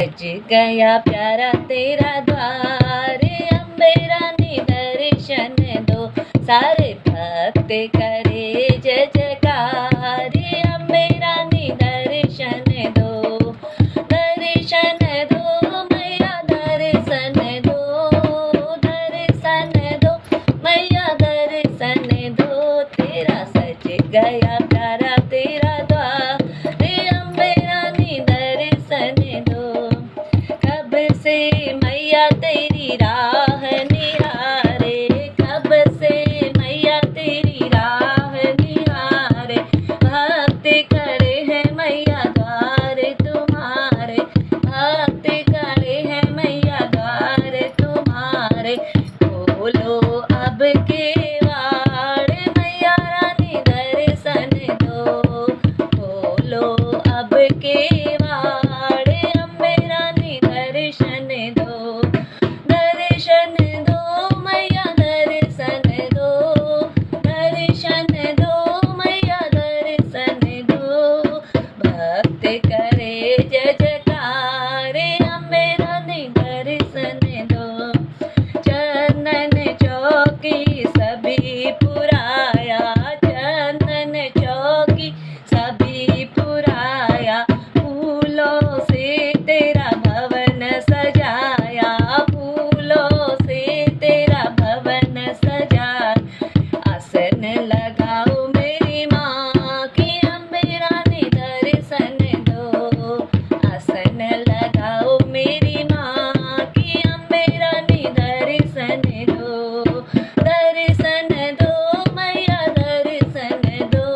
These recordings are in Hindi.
सज गया प्यारा तेरा द्वार, अम्बे रानी दर्शन दो। सारे भक्त करे जय जयकार, अम्बे रानी दर्शन दो। दर्शन दो मैया दर्शन दो, दर्शन दो मैया दर्शन दो। तेरा सज गया प्यारा तेरा द्वार, अम्बे रानी दर्शन दो। कब से मैया तेरी राह निहारे, कब से मैया तेरी राह निहारे। भक्त खड़े हैं मैया द्वार तुम्हारे, भक्त खड़े हैं मैया द्वार तुम्हारे। खोलो अब केवाड़ मैया रानी दर्शन दो, खोलो अब केवाड़ अम्बे रानी दर्शन दो। दर्शन दो मैया दर्शन दो, दर्शन दो मैया दर्शन दो। भक्त करे जय जयकार, अम्बे रानी दर्शन दो। चंदन चौकी सभी पुराया, चंदन चौकी सभी पुराया। फूलों से तेरा भवन सजाया, फूलों से तेरा भवन सजाया। आसन लगाओ मेरी माँ की, अम्बे रानी दर्शन दो। आसन लगाओ मेरी माँ की, अम्बे रानी दर्शन दो। दर्शन दो मैया दर्शन दो,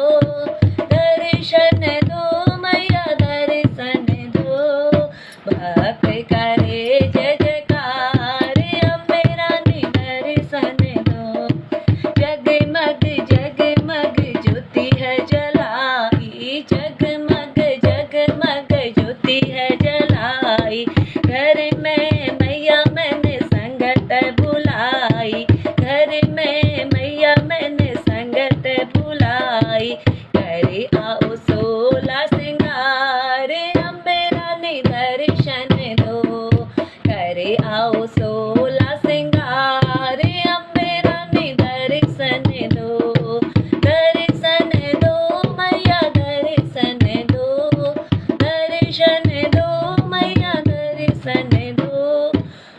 दर्शन दो मैया दर्शन दो। भक्त करे जय जयकार, अम्बे रानी दर्शन दो। जगमग जगमग ज्योति है जलाई, जगमग जगमग ज्योति है जलाई। घर में मैया मैंने संगत बुलाई, घर में मैया मैंने संगत बुलाई। करे आओ सोला सिंगार, अम्बे रानी दर्शन दो। करे आओ सोला सिंगार, अम्बे रानी दर्शन दो। दर्शन दो मैया दर्शन दो, दर्शन दो मैया दर्शन दो।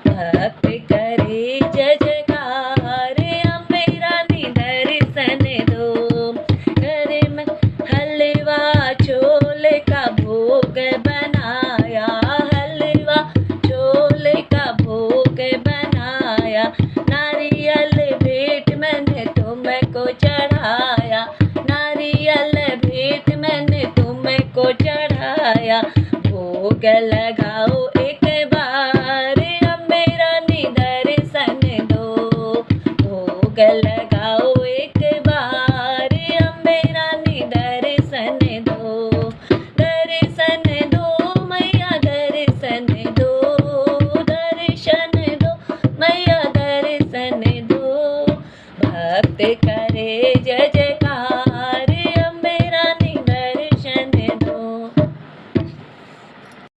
भक्त करे जय जयकार, अम्बे रानी दर्शन दो। घर में हलवा छोले का भोग बनाया, हलवा छोले का भोग बनाया। नारियल भेंट मैंने तुमको चढ़ाया, नारियल भेंट मैंने तुमको चढ़ाया। भोग लगाओ एक बार, अम्बे रानी दर्शन दो। भोग लगाओ एक बार, अम्बे रानी दर्शन दो। दर्शन दो मैया दर्शन दो, दर्शन दो मैया दर्शन दो। भक्त करे जय